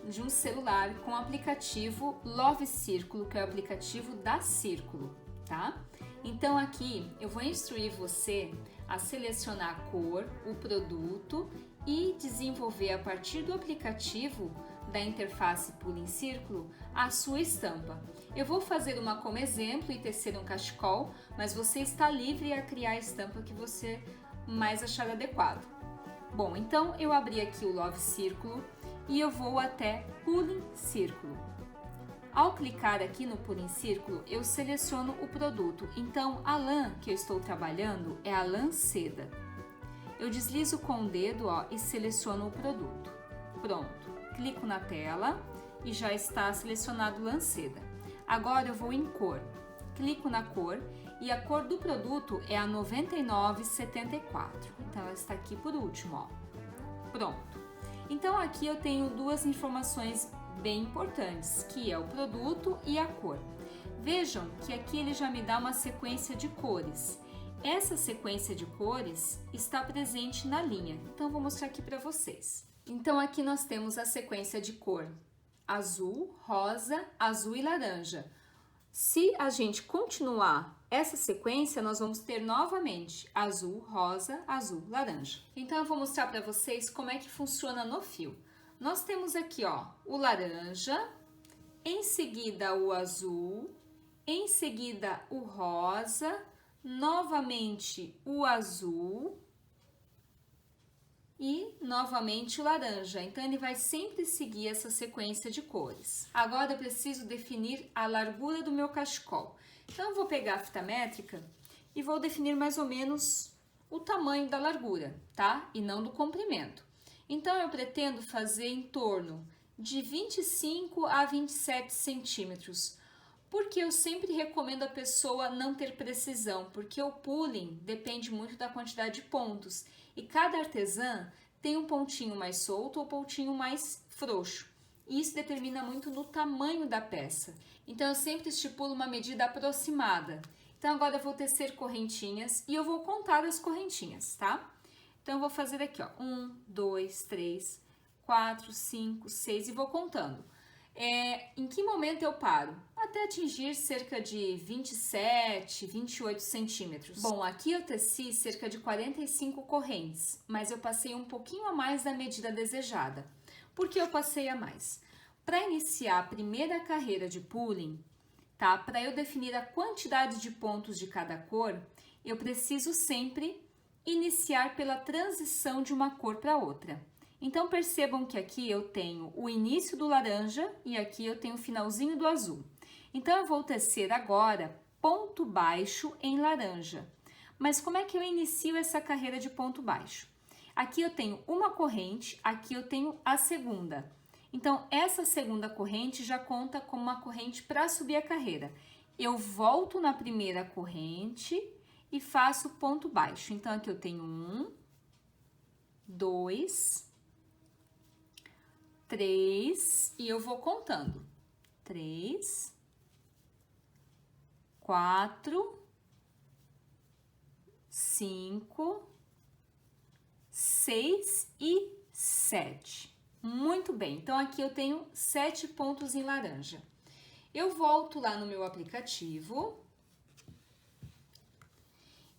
de um celular com o aplicativo Love Círculo, que é o aplicativo da Círculo, tá? Então aqui eu vou instruir você a selecionar a cor, o produto e desenvolver a partir do aplicativo da interface Pula em Círculo a sua estampa. Eu vou fazer uma como exemplo e tecer um cachecol, mas você está livre a criar a estampa que você mais achar adequado. Bom, então eu abri aqui o Love Círculo e eu vou até Pula em Círculo. Ao clicar aqui no Pula em Círculo, eu seleciono o produto. Então, a lã que eu estou trabalhando é a lã seda. Eu deslizo com o dedo, e seleciono o produto. Pronto, clico na tela e já está selecionado lã seda. Agora eu vou em cor. Clico na cor e a cor do produto é a 9974. Então, ela está aqui por último, Pronto. Então, aqui eu tenho duas informações bem importantes, que é o produto e a cor. Vejam que aqui ele já me dá uma sequência de cores. Essa sequência de cores está presente na linha, então vou mostrar aqui para vocês. Então aqui nós temos a sequência de cor azul, rosa, azul e laranja. Se a gente continuar essa sequência, nós vamos ter novamente azul, rosa, azul, laranja. Então eu vou mostrar para vocês como é que funciona no fio. Nós temos aqui, o laranja, em seguida o azul, em seguida o rosa, novamente o azul e novamente o laranja. Então, ele vai sempre seguir essa sequência de cores. Agora, eu preciso definir a largura do meu cachecol. Então, eu vou pegar a fita métrica e vou definir mais ou menos o tamanho da largura, tá? E não do comprimento. Então, eu pretendo fazer em torno de 25 a 27 centímetros, porque eu sempre recomendo a pessoa não ter precisão, porque o pulling depende muito da quantidade de pontos e cada artesã tem um pontinho mais solto ou pontinho mais frouxo. E isso determina muito no tamanho da peça. Então, eu sempre estipulo uma medida aproximada. Então, agora eu vou tecer correntinhas e eu vou contar as correntinhas, tá? Então, eu vou fazer aqui, 1, 2, 3, 4, 5, 6 e vou contando. Em que momento eu paro? Até atingir cerca de 27, 28 centímetros. Bom, aqui eu teci cerca de 45 correntes, mas eu passei um pouquinho a mais da medida desejada. Por que eu passei a mais? Para iniciar a primeira carreira de pulling, tá? Para eu definir a quantidade de pontos de cada cor, eu preciso sempre iniciar pela transição de uma cor para outra. Então, percebam que aqui eu tenho o início do laranja e aqui eu tenho o finalzinho do azul. Então, eu vou tecer agora ponto baixo em laranja. Mas como é que eu inicio essa carreira de ponto baixo? Aqui eu tenho uma corrente, aqui eu tenho a segunda. Então, essa segunda corrente já conta como uma corrente para subir a carreira. Eu volto na primeira corrente e faço ponto baixo. Então, aqui eu tenho 1, 2, 3 e eu vou contando. 3, 4, 5, 6 e 7. Muito bem, então aqui eu tenho 7 pontos em laranja. Eu volto lá no meu aplicativo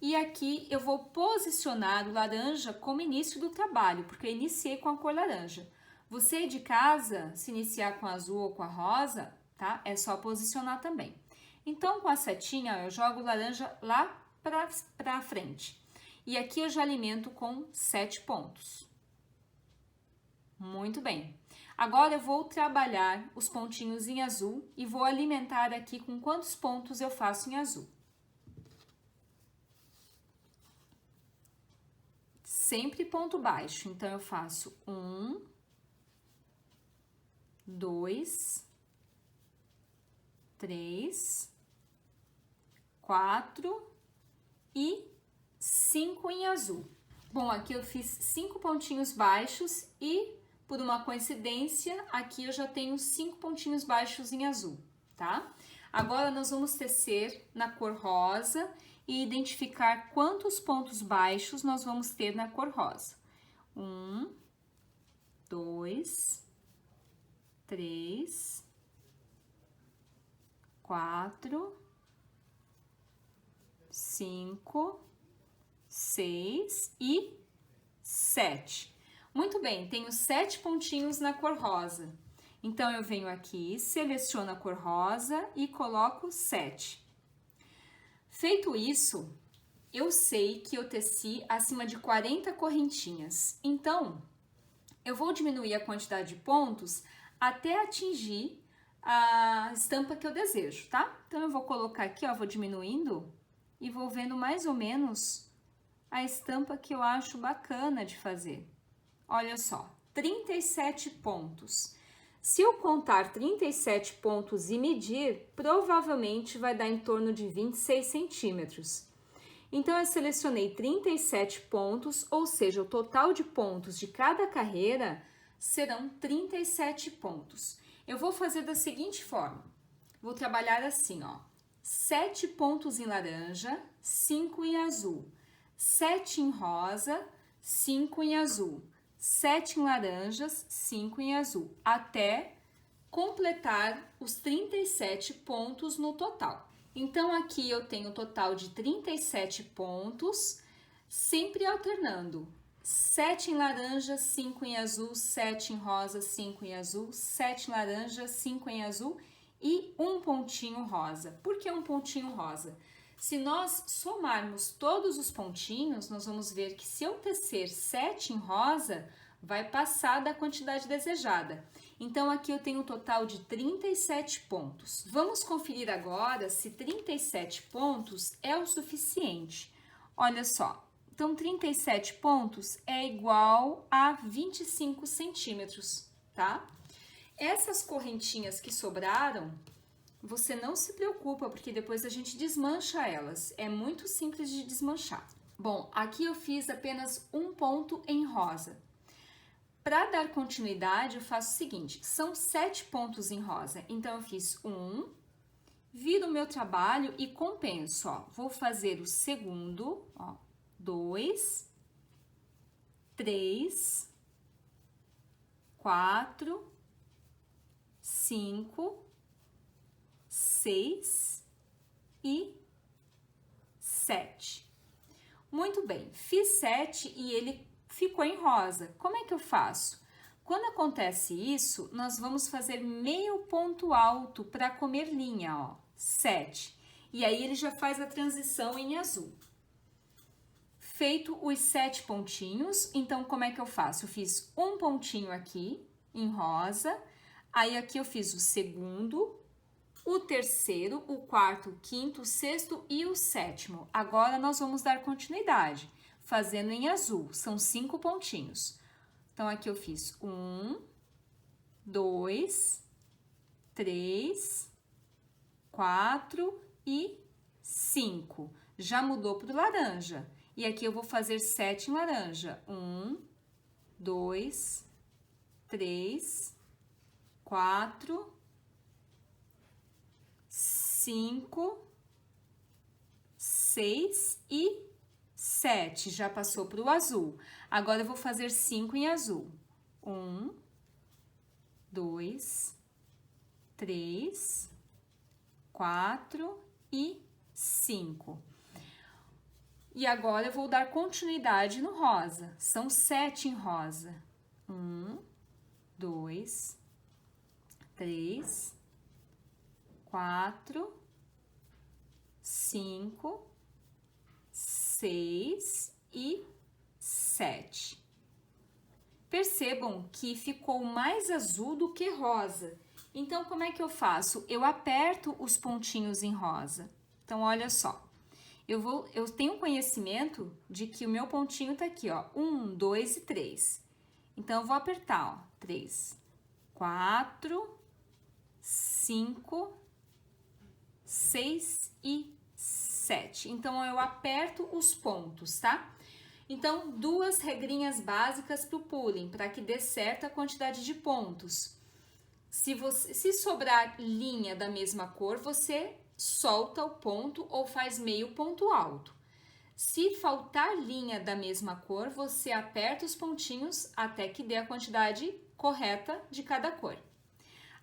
e aqui eu vou posicionar o laranja como início do trabalho, porque eu iniciei com a cor laranja. Você de casa, se iniciar com azul ou com a rosa, tá? É só posicionar também. Então, com a setinha, eu jogo o laranja lá para frente. E aqui eu já alimento com 7 pontos. Muito bem. Agora eu vou trabalhar os pontinhos em azul e vou alimentar aqui com quantos pontos eu faço em azul. Sempre ponto baixo. Então, eu faço 1, 2, 3, 4 e 5 em azul. Bom, aqui eu fiz 5 pontinhos baixos e, por uma coincidência, aqui eu já tenho 5 pontinhos baixos em azul, tá? Agora, nós vamos tecer na cor rosa e identificar quantos pontos baixos nós vamos ter na cor rosa. 1, 2, 3, 4, 5, 6 e 7. Muito bem, tenho 7 pontinhos na cor rosa. Então, eu venho aqui, seleciono a cor rosa e coloco 7. Feito isso, eu sei que eu teci acima de 40 correntinhas. Então, eu vou diminuir a quantidade de pontos até atingir a estampa que eu desejo, tá? Então, eu vou colocar aqui, ó, vou diminuindo e vou vendo mais ou menos a estampa que eu acho bacana de fazer. Olha só, 37 pontos. Se eu contar 37 pontos e medir, provavelmente vai dar em torno de 26 centímetros. Então, eu selecionei 37 pontos, ou seja, o total de pontos de cada carreira serão 37 pontos. Eu vou fazer da seguinte forma, vou trabalhar assim, ó, 7 pontos em laranja, 5 em azul, 7 em rosa, 5 em azul, 7 em laranjas, 5 em azul, até completar os 37 pontos no total. Então, aqui eu tenho um total de 37 pontos, sempre alternando. 7 em laranja, 5 em azul, 7 em rosa, 5 em azul, 7 em laranja, 5 em azul e um pontinho rosa. Por que um pontinho rosa? Se nós somarmos todos os pontinhos, nós vamos ver que se eu tecer 7 em rosa, vai passar da quantidade desejada. Então, aqui eu tenho um total de 37 pontos. Vamos conferir agora se 37 pontos é o suficiente. Olha só, então 37 pontos é igual a 25 centímetros, tá? Essas correntinhas que sobraram, você não se preocupa, porque depois a gente desmancha elas. É muito simples de desmanchar. Bom, aqui eu fiz apenas um ponto em rosa. Para dar continuidade, eu faço o seguinte, são 7 pontos em rosa, então eu fiz um, viro o meu trabalho e compenso, ó. Vou fazer o segundo, ó, 2, 3, 4, 5, 6 e 7. Muito bem, fiz 7 e ele ficou em rosa. Como é que eu faço? Quando acontece isso, nós vamos fazer meio ponto alto para comer linha, ó, 7. E aí ele já faz a transição em azul. Feito os 7 pontinhos, então como é que eu faço? Eu fiz um pontinho aqui em rosa, aí aqui eu fiz o segundo, o terceiro, o quarto, o quinto, o sexto e o sétimo. Agora nós vamos dar continuidade, fazendo em azul, são 5 pontinhos. Então, aqui eu fiz 1, 2, 3, 4 e 5. Já mudou para o laranja. E aqui eu vou fazer 7 em laranja. 1, 2, 3, 4, 5, 6 e 7. Já passou para o azul. Agora eu vou fazer 5 em azul. 1, 2, 3, 4 e 5. E agora eu vou dar continuidade no rosa. São 7 em rosa. 1, 2, 3, 4, 5, 6 e 7. Percebam que ficou mais azul do que rosa. Então, como é que eu faço? Eu aperto os pontinhos em rosa. Então, olha só. Eu tenho conhecimento de que o meu pontinho tá aqui, ó. 1, 2 e 3. Então, eu vou apertar, ó. 3, 4, 5, 6 e 7. Então, eu aperto os pontos, tá? Então, 2 regrinhas básicas para o pooling, para que dê certo a quantidade de pontos. Se sobrar linha da mesma cor, você solta o ponto ou faz meio ponto alto. Se faltar linha da mesma cor, você aperta os pontinhos até que dê a quantidade correta de cada cor.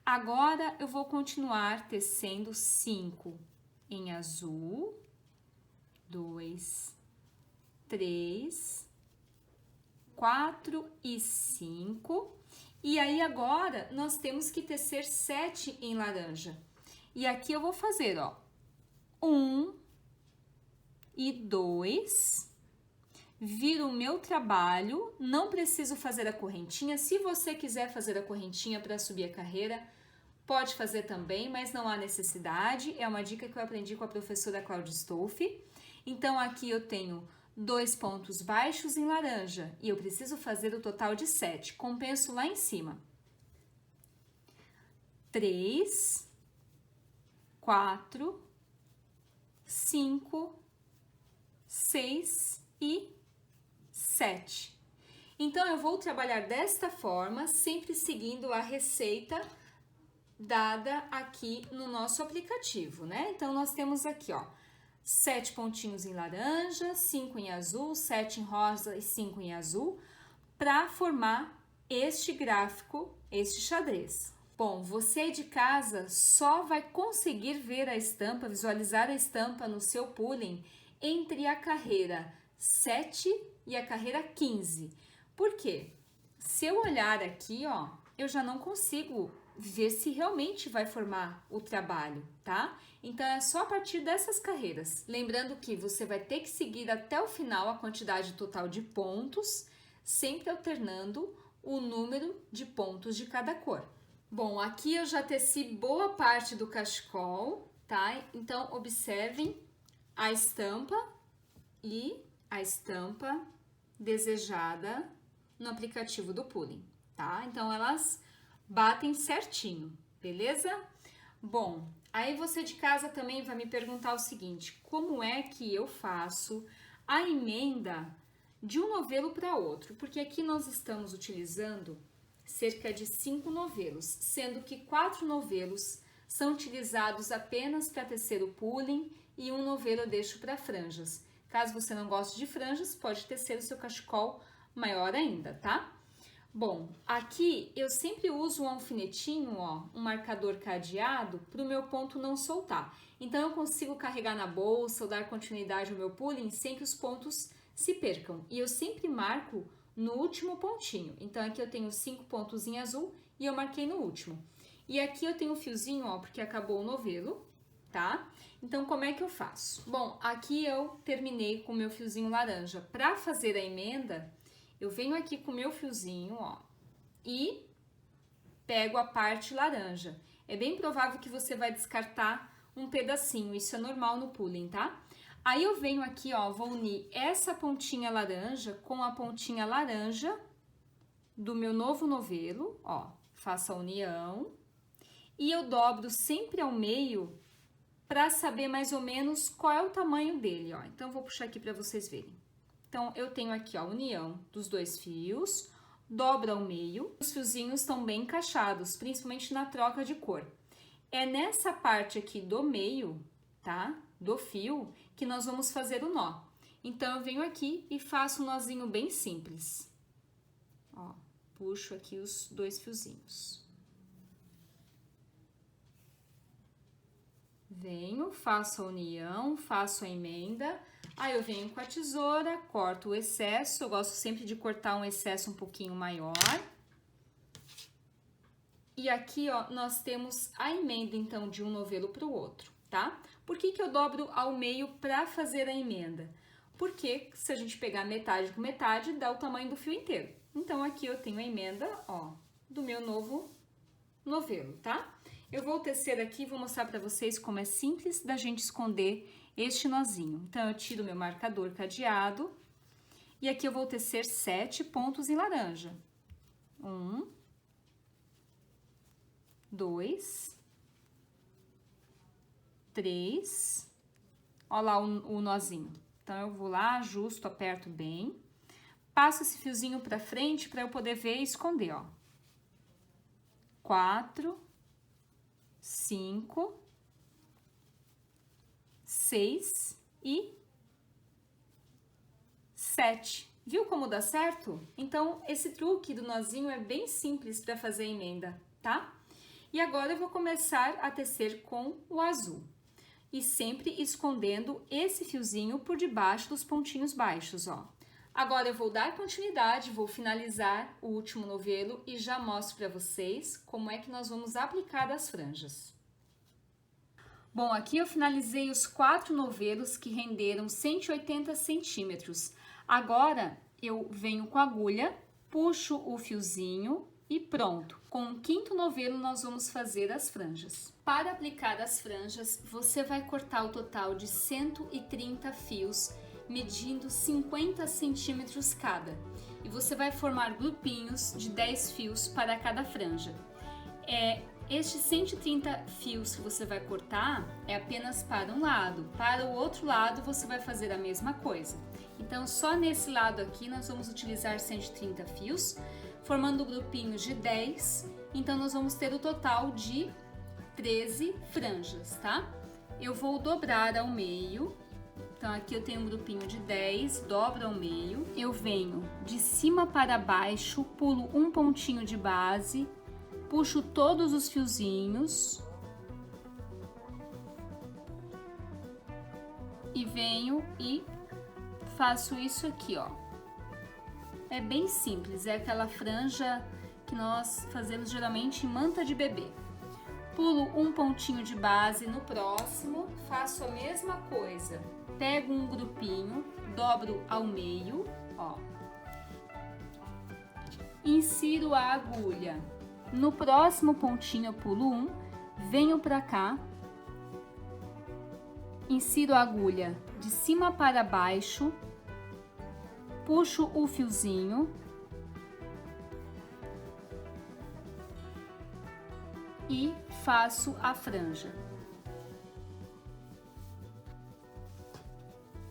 Agora, eu vou continuar tecendo 5 em azul, 2, 3, 4 e 5. E aí, agora, nós temos que tecer 7 em laranja. E aqui eu vou fazer, ó, 1 e 2. Viro o meu trabalho, não preciso fazer a correntinha. Se você quiser fazer a correntinha para subir a carreira, pode fazer também, mas não há necessidade. É uma dica que eu aprendi com a professora Cláudia Stolfi. Então, aqui eu tenho 2 pontos baixos em laranja e eu preciso fazer o total de 7. Compenso lá em cima. 3, 4, 5, 6 e 7. Então, eu vou trabalhar desta forma, sempre seguindo a receita dada aqui no nosso aplicativo, né? Então, nós temos aqui, ó, 7 pontinhos em laranja, 5 em azul, 7 em rosa e 5 em azul, para formar este gráfico, este xadrez. Bom, você de casa só vai conseguir ver a estampa, visualizar a estampa no seu pooling entre a carreira 7 e a carreira 15. Por quê? Se eu olhar aqui, ó, eu já não consigo ver se realmente vai formar o trabalho, tá? Então, é só a partir dessas carreiras. Lembrando que você vai ter que seguir até o final a quantidade total de pontos, sempre alternando o número de pontos de cada cor. Bom, aqui eu já teci boa parte do cachecol, tá? Então, observem a estampa e a estampa desejada no aplicativo do pooling, tá? Então, elas batem certinho, beleza? Bom, aí você de casa também vai me perguntar o seguinte: como é que eu faço a emenda de um novelo para outro? Porque aqui nós estamos utilizando cerca de 5 novelos, sendo que 4 novelos são utilizados apenas para tecer o pooling e um novelo eu deixo para franjas. Caso você não goste de franjas, pode tecer o seu cachecol maior ainda, tá? Bom, aqui eu sempre uso um alfinetinho, ó, um marcador cadeado, para o meu ponto não soltar. Então, eu consigo carregar na bolsa ou dar continuidade ao meu pooling sem que os pontos se percam. E eu sempre marco no último pontinho. Então, aqui eu tenho 5 pontos em azul e eu marquei no último. E aqui eu tenho um fiozinho, ó, porque acabou o novelo, tá? Então, como é que eu faço? Bom, aqui eu terminei com o meu fiozinho laranja. Para fazer a emenda, eu venho aqui com o meu fiozinho, ó, e pego a parte laranja. É bem provável que você vai descartar um pedacinho, isso é normal no pooling, tá? Aí eu venho aqui, ó, vou unir essa pontinha laranja com a pontinha laranja do meu novo novelo, ó, faço a união. E eu dobro sempre ao meio para saber mais ou menos qual é o tamanho dele, ó. Então, eu vou puxar aqui para vocês verem. Então, eu tenho aqui, ó, a união dos 2 fios, dobro ao meio. Os fiozinhos estão bem encaixados, principalmente na troca de cor. É nessa parte aqui do meio, tá? Do fio, que nós vamos fazer o nó. Então, eu venho aqui e faço um nozinho bem simples. Ó, puxo aqui os 2 fiozinhos. Venho, faço a união, faço a emenda, aí eu venho com a tesoura, corto o excesso, eu gosto sempre de cortar um excesso um pouquinho maior. E aqui, ó, nós temos a emenda, então, de um novelo para o outro, tá? Por que que eu dobro ao meio para fazer a emenda? Porque se a gente pegar metade com metade, dá o tamanho do fio inteiro. Então, aqui eu tenho a emenda, ó, do meu novo novelo, tá? Eu vou tecer aqui e vou mostrar para vocês como é simples da gente esconder este nozinho. Então, eu tiro meu marcador cadeado e aqui eu vou tecer 7 pontos em laranja. 1, 2, 3, ó lá o nozinho. Então, eu vou lá, ajusto, aperto bem, passo esse fiozinho para frente para eu poder ver e esconder, ó. 4, 5, 6 e 7. Viu como dá certo? Então, esse truque do nozinho é bem simples para fazer a emenda, tá? E agora eu vou começar a tecer com o azul. E sempre escondendo esse fiozinho por debaixo dos pontinhos baixos, ó. Agora eu vou dar continuidade, vou finalizar o último novelo e já mostro para vocês como é que nós vamos aplicar as franjas. Bom, aqui eu finalizei os 4 novelos que renderam 180 centímetros. Agora eu venho com a agulha, puxo o fiozinho e pronto. Com o 5º novelo nós vamos fazer as franjas. Para aplicar as franjas, você vai cortar o total de 130 fios, medindo 50 centímetros cada. E você vai formar grupinhos de 10 fios para cada franja. Estes 130 fios que você vai cortar é apenas para um lado. Para o outro lado você vai fazer a mesma coisa. Então só nesse lado aqui nós vamos utilizar 130 fios, formando grupinhos de 10. Então nós vamos ter o total de 13 franjas, tá? Eu vou dobrar ao meio. Então aqui eu tenho um grupinho de 10, dobro ao meio. Eu venho de cima para baixo, pulo um pontinho de base, puxo todos os fiozinhos e venho e faço isso aqui, ó. É bem simples, é aquela franja que nós fazemos geralmente em manta de bebê. Pulo um pontinho de base no próximo, faço a mesma coisa. Pego um grupinho, dobro ao meio, ó. Insiro a agulha. No próximo pontinho eu pulo um, venho pra cá, insiro a agulha de cima para baixo, puxo o fiozinho e faço a franja.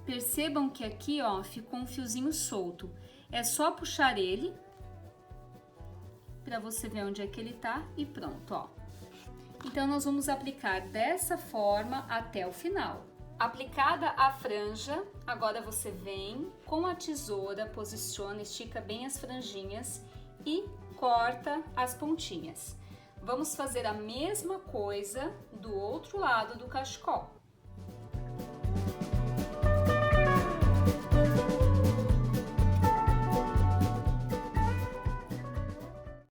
Percebam que aqui, ó, ficou um fiozinho solto. É só puxar ele para você ver onde é que ele tá e pronto, ó. Então nós vamos aplicar dessa forma até o final. Aplicada a franja, agora você vem com a tesoura, posiciona, estica bem as franjinhas e corta as pontinhas. Vamos fazer a mesma coisa do outro lado do cachecol.